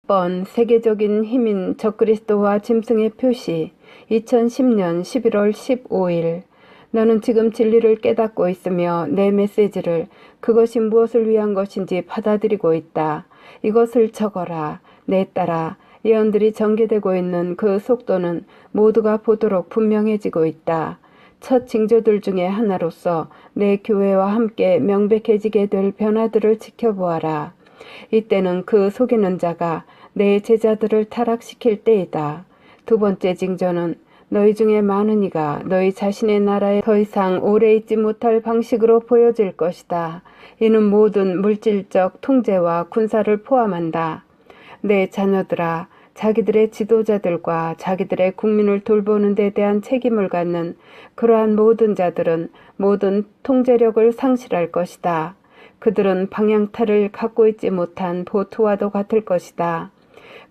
번 세계적인 힘인 적그리스도와 짐승의 표시 2010년 11월 15일 너는 지금 진리를 깨닫고 있으며 내 메시지를 그것이 무엇을 위한 것인지 받아들이고 있다. 이것을 적어라. 내 딸아, 예언들이 전개되고 있는 그 속도는 모두가 보도록 분명해지고 있다. 첫 징조들 중에 하나로서 내 교회와 함께 명백해지게 될 변화들을 지켜보아라. 이때는 그 속이는 자가 내 제자들을 타락시킬 때이다. 두 번째 징조는 너희 중에 많은 이가 너희 자신의 나라에 더 이상 오래 있지 못할 방식으로 보여질 것이다. 이는 모든 물질적 통제와 군사를 포함한다. 내 자녀들아, 자기들의 지도자들과 자기들의 국민을 돌보는 데 대한 책임을 갖는 그러한 모든 자들은 모든 통제력을 상실할 것이다. 그들은 방향타를 갖고 있지 못한 보트와도 같을 것이다.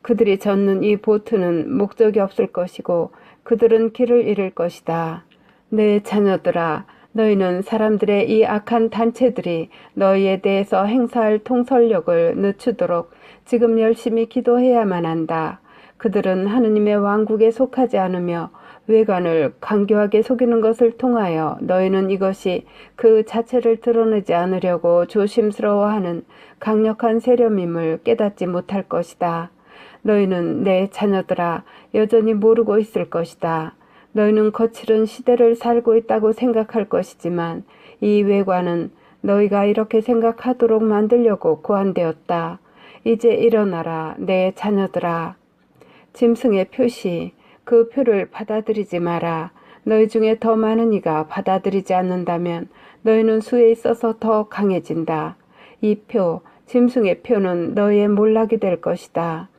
그들이 젓는 이 보트는 목적이 없을 것이고 그들은 길을 잃을 것이다. 내 자녀들아, 너희는 사람들의 이 악한 단체들이 너희에 대해서 행사할 통솔력을 늦추도록 지금 열심히 기도해야만 한다. 그들은 하느님의 왕국에 속하지 않으며 외관을 간교하게 속이는 것을 통하여 너희는 이것이 그 자체를 드러내지 않으려고 조심스러워하는 강력한 세력임을 깨닫지 못할 것이다. 너희는 내 자녀들아 여전히 모르고 있을 것이다. 너희는 거칠은 시대를 살고 있다고 생각할 것이지만 이 외관은 너희가 이렇게 생각하도록 만들려고 고안되었다. 이제 일어나라 내 자녀들아. 짐승의 표시, 그 표를 받아들이지 마라. 너희 중에 더 많은 이가 받아들이지 않는다면 너희는 수에 있어서 더 강해진다. 이 표, 짐승의 표는 너희의 몰락이 될 것이다.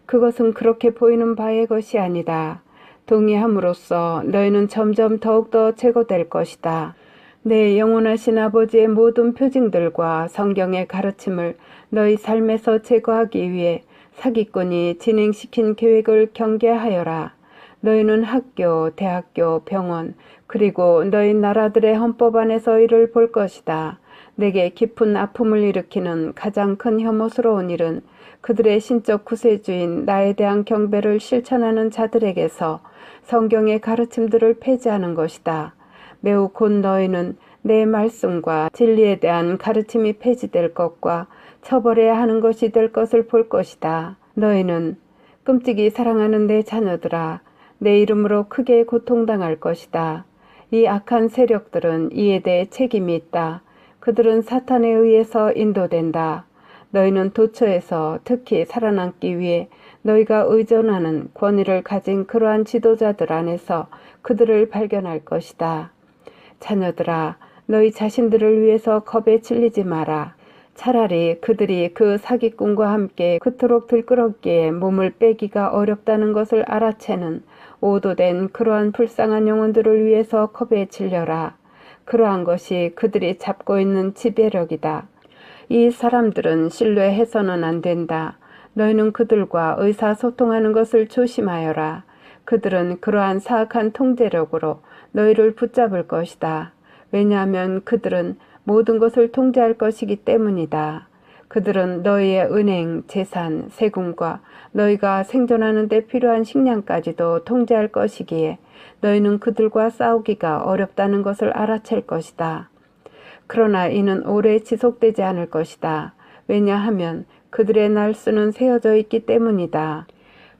그것은 그렇게 보이는 바의 것이 아니다. 동의함으로써 너희는 점점 더욱더 제거될 것이다. 내 영원하신 아버지의 모든 표징들과 성경의 가르침을 너희 삶에서 제거하기 위해 사기꾼이 진행시킨 계획을 경계하여라. 너희는 학교, 대학교, 병원, 그리고 너희 나라들의 헌법 안에서 이를 볼 것이다. 내게 깊은 아픔을 일으키는 가장 큰 혐오스러운 일은 그들의 신적 구세주인 나에 대한 경배를 실천하는 자들에게서 성경의 가르침들을 폐지하는 것이다. 매우 곧 너희는 내 말씀과 진리에 대한 가르침이 폐지될 것과 처벌해야 하는 것이 될 것을 볼 것이다. 너희는 끔찍이 사랑하는 내 자녀들아, 내 이름으로 크게 고통당할 것이다. 이 악한 세력들은 이에 대해 책임이 있다. 그들은 사탄에 의해서 인도된다. 너희는 도처에서 특히 살아남기 위해 너희가 의존하는 권위를 가진 그러한 지도자들 안에서 그들을 발견할 것이다. 자녀들아, 너희 자신들을 위해서 겁에 질리지 마라. 차라리 그들이 그 사기꾼과 함께 그토록 들끓었기에 몸을 빼기가 어렵다는 것을 알아채는 오도된 그러한 불쌍한 영혼들을 위해서 겁에 질려라. 그러한 것이 그들이 잡고 있는 지배력이다. 이 사람들은 신뢰해서는 안 된다. 너희는 그들과 의사소통하는 것을 조심하여라. 그들은 그러한 사악한 통제력으로 너희를 붙잡을 것이다. 왜냐하면 그들은 모든 것을 통제할 것이기 때문이다. 그들은 너희의 은행, 재산, 세금과 너희가 생존하는 데 필요한 식량까지도 통제할 것이기에 너희는 그들과 싸우기가 어렵다는 것을 알아챌 것이다. 그러나 이는 오래 지속되지 않을 것이다. 왜냐하면 그들의 날수는 세어져 있기 때문이다.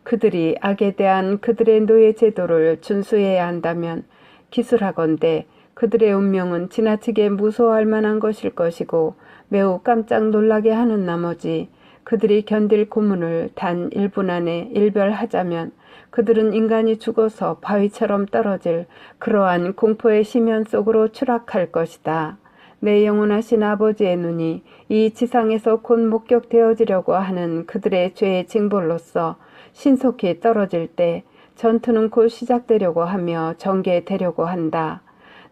그들이 악에 대한 그들의 노예 제도를 준수해야 한다면 기술하건대 그들의 운명은 지나치게 무서워할 만한 것일 것이고 매우 깜짝 놀라게 하는 나머지 그들이 견딜 고문을 단 1분 안에 일별하자면 그들은 인간이 죽어서 바위처럼 떨어질 그러한 공포의 심연 속으로 추락할 것이다. 내 영원하신 아버지의 눈이 이 지상에서 곧 목격되어지려고 하는 그들의 죄의 징벌로서 신속히 떨어질 때 전투는 곧 시작되려고 하며 전개되려고 한다.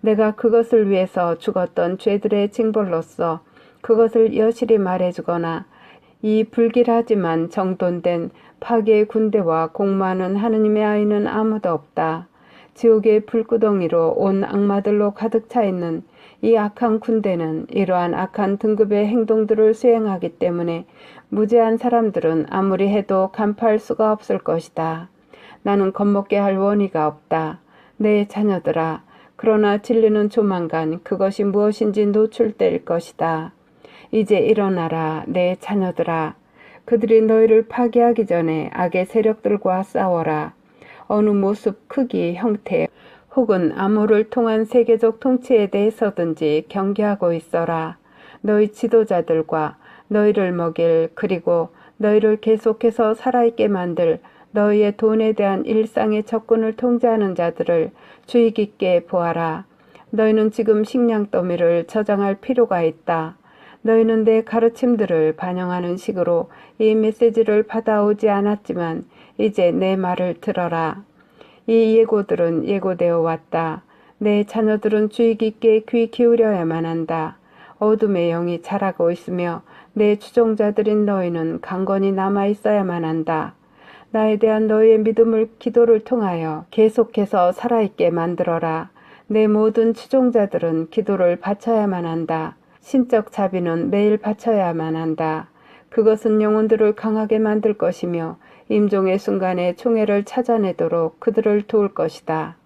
내가 그것을 위해서 죽었던 죄들의 징벌로서 그것을 여실히 말해주거나 이 불길하지만 정돈된 파괴의 군대와 공모하는 하느님의 아이는 아무도 없다. 지옥의 불구덩이로 온 악마들로 가득 차 있는 이 악한 군대는 이러한 악한 등급의 행동들을 수행하기 때문에 무죄한 사람들은 아무리 해도 간파할 수가 없을 것이다. 나는 겁먹게 할 원의가 없다. 내 자녀들아, 그러나 진리는 조만간 그것이 무엇인지 노출될 것이다. 이제 일어나라, 내 자녀들아. 그들이 너희를 파괴하기 전에 악의 세력들과 싸워라. 어느 모습, 크기, 형태 혹은 암호를 통한 세계적 통치에 대해서든지 경계하고 있어라. 너희 지도자들과 너희를 먹일 그리고 너희를 계속해서 살아있게 만들 너희의 돈에 대한 일상의 적군을 통제하는 자들을 주의 깊게 보아라. 너희는 지금 식량 더미를 저장할 필요가 있다. 너희는 내 가르침들을 반영하는 식으로 이 메시지를 받아오지 않았지만 이제 내 말을 들어라. 이 예고들은 예고되어 왔다. 내 자녀들은 주의 깊게 귀 기울여야만 한다. 어둠의 영이 자라고 있으며 내 추종자들인 너희는 강건히 남아있어야만 한다. 나에 대한 너희의 믿음을 기도를 통하여 계속해서 살아있게 만들어라. 내 모든 추종자들은 기도를 바쳐야만 한다. 신적 자비는 매일 바쳐야만 한다. 그것은 영혼들을 강하게 만들 것이며 임종의 순간에 총애를 찾아내도록 그들을 도울 것이다.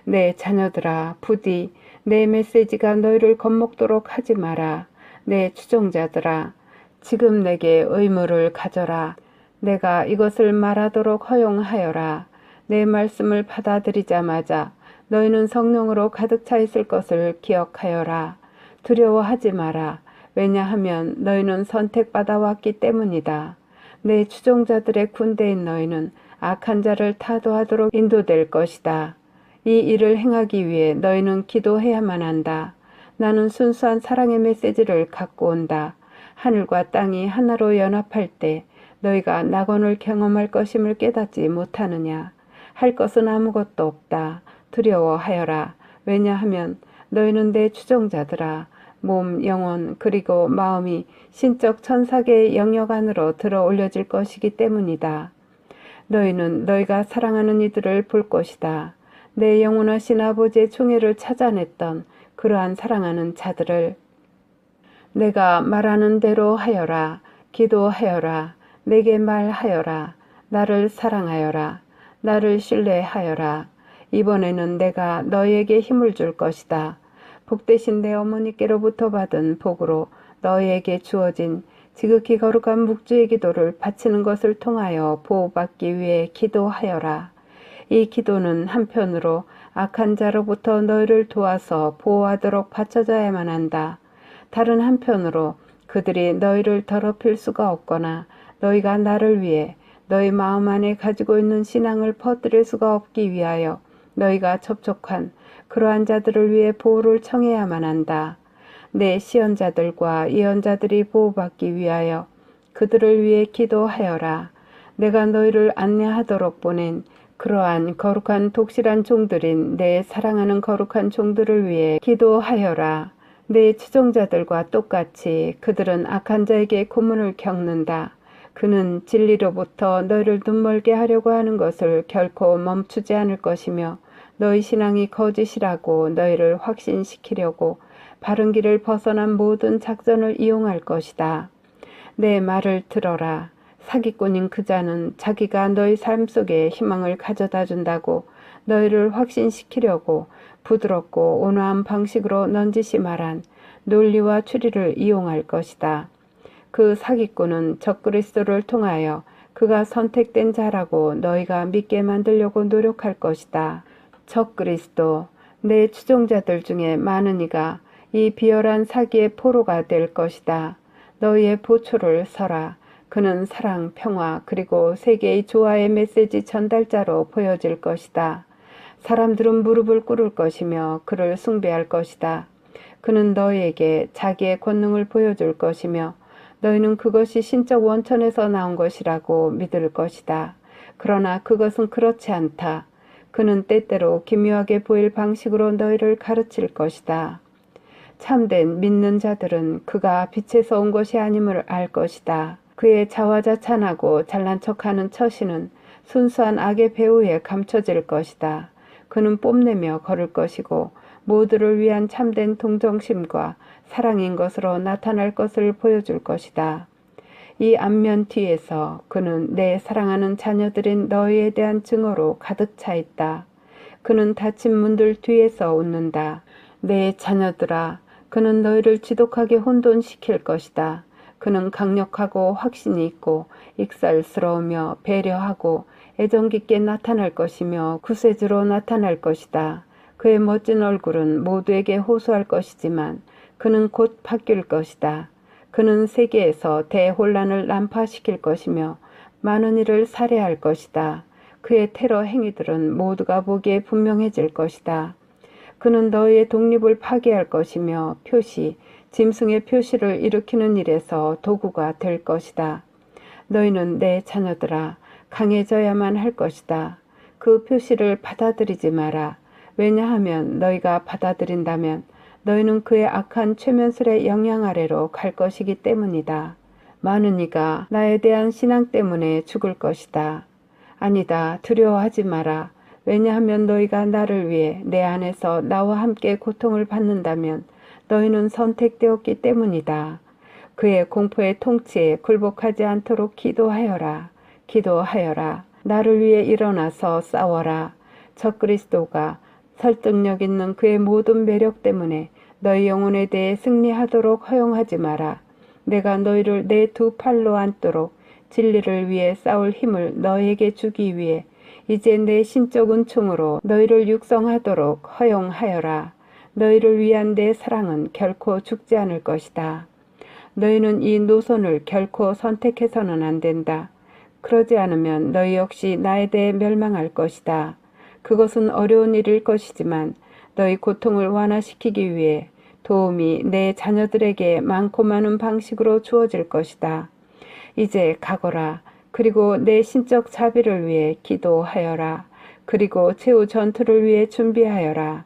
내 자녀들아, 부디 내 메시지가 너희를 겁먹도록 하지 마라. 내 추종자들아, 지금 내게 의무를 가져라. 내가 이것을 말하도록 허용하여라. 내 말씀을 받아들이자마자 너희는 성령으로 가득 차 있을 것을 기억하여라. 두려워하지 마라. 왜냐하면 너희는 선택받아 왔기 때문이다. 내 추종자들의 군대인 너희는 악한 자를 타도하도록 인도될 것이다. 이 일을 행하기 위해 너희는 기도해야만 한다. 나는 순수한 사랑의 메시지를 갖고 온다. 하늘과 땅이 하나로 연합할 때 너희가 낙원을 경험할 것임을 깨닫지 못하느냐. 할 것은 아무것도 없다. 두려워하여라. 왜냐하면 너희는 내 추종자들아. 몸, 영혼, 그리고 마음이 신적 천사계의 영역 안으로 들어 올려질 것이기 때문이다. 너희는 너희가 사랑하는 이들을 볼 것이다. 내 영원하신 아버지의 총애를 찾아냈던 그러한 사랑하는 자들을 내가 말하는 대로 하여라. 기도하여라. 내게 말하여라. 나를 사랑하여라. 나를 신뢰하여라. 이번에는 내가 너희에게 힘을 줄 것이다. 복되신 내 어머니께로부터 받은 복으로 너희에게 주어진 지극히 거룩한 묵주의 기도를 바치는 것을 통하여 보호받기 위해 기도하여라. 이 기도는 한편으로 악한 자로부터 너희를 도와서 보호하도록 바쳐져야만 한다. 다른 한편으로 그들이 너희를 더럽힐 수가 없거나 너희가 나를 위해 너희 마음 안에 가지고 있는 신앙을 퍼뜨릴 수가 없기 위하여 너희가 접촉한 그러한 자들을 위해 보호를 청해야만 한다. 내 시언자들과 예언자들이 보호받기 위하여 그들을 위해 기도하여라. 내가 너희를 안내하도록 보낸 그러한 거룩한 독실한 종들인 내 사랑하는 거룩한 종들을 위해 기도하여라. 내 추종자들과 똑같이 그들은 악한 자에게 고문을 겪는다. 그는 진리로부터 너희를 눈멀게 하려고 하는 것을 결코 멈추지 않을 것이며 너희 신앙이 거짓이라고 너희를 확신시키려고 바른 길을 벗어난 모든 작전을 이용할 것이다. 내 말을 들어라. 사기꾼인 그 자는 자기가 너희 삶 속에 희망을 가져다 준다고 너희를 확신시키려고 부드럽고 온화한 방식으로 넌지시 말한 논리와 추리를 이용할 것이다. 그 사기꾼은 적그리스도를 통하여 그가 선택된 자라고 너희가 믿게 만들려고 노력할 것이다. 적그리스도, 내 추종자들 중에 많은 이가 이 비열한 사기의 포로가 될 것이다. 너희의 보초를 서라. 그는 사랑, 평화, 그리고 세계의 조화의 메시지 전달자로 보여질 것이다. 사람들은 무릎을 꿇을 것이며 그를 숭배할 것이다. 그는 너희에게 자기의 권능을 보여줄 것이며 너희는 그것이 신적 원천에서 나온 것이라고 믿을 것이다. 그러나 그것은 그렇지 않다. 그는 때때로 기묘하게 보일 방식으로 너희를 가르칠 것이다. 참된 믿는 자들은 그가 빛에서 온 것이 아님을 알 것이다. 그의 자화자찬하고 잘난 척하는 처신은 순수한 악의 배후에 감춰질 것이다. 그는 뽐내며 걸을 것이고 모두를 위한 참된 동정심과 사랑인 것으로 나타날 것을 보여줄 것이다. 이 안면 뒤에서 그는 내 사랑하는 자녀들인 너희에 대한 증오로 가득 차 있다. 그는 닫힌 문들 뒤에서 웃는다. 내 자녀들아, 그는 너희를 지독하게 혼돈시킬 것이다. 그는 강력하고 확신이 있고 익살스러우며 배려하고 애정 깊게 나타날 것이며 구세주로 나타날 것이다. 그의 멋진 얼굴은 모두에게 호소할 것이지만 그는 곧 바뀔 것이다. 그는 세계에서 대혼란을 난파시킬 것이며 많은 이를 살해할 것이다. 그의 테러 행위들은 모두가 보기에 분명해질 것이다. 그는 너희의 독립을 파괴할 것이며 짐승의 표시를 일으키는 일에서 도구가 될 것이다. 너희는 내 자녀들아, 강해져야만 할 것이다. 그 표시를 받아들이지 마라. 왜냐하면 너희가 받아들인다면 너희는 그의 악한 최면술의 영향 아래로 갈 것이기 때문이다. 많은 이가 나에 대한 신앙 때문에 죽을 것이다. 아니다, 두려워하지 마라. 왜냐하면 너희가 나를 위해 내 안에서 나와 함께 고통을 받는다면 너희는 선택되었기 때문이다. 그의 공포의 통치에 굴복하지 않도록 기도하여라. 기도하여라. 나를 위해 일어나서 싸워라. 적그리스도가 설득력 있는 그의 모든 매력 때문에 너희 영혼에 대해 승리하도록 허용하지 마라. 내가 너희를 내 두 팔로 안도록 진리를 위해 싸울 힘을 너희에게 주기 위해 이제 내 신적 은총으로 너희를 육성하도록 허용하여라. 너희를 위한 내 사랑은 결코 죽지 않을 것이다. 너희는 이 노선을 결코 선택해서는 안 된다. 그러지 않으면 너희 역시 나에 대해 멸망할 것이다. 그것은 어려운 일일 것이지만 너희 고통을 완화시키기 위해 도움이 내 자녀들에게 많고 많은 방식으로 주어질 것이다. 이제 가거라. 그리고 내 신적 자비를 위해 기도하여라. 그리고 최후 전투를 위해 준비하여라.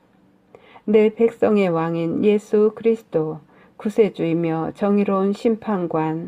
내 백성의 왕인 예수 그리스도, 구세주이며 정의로운 심판관,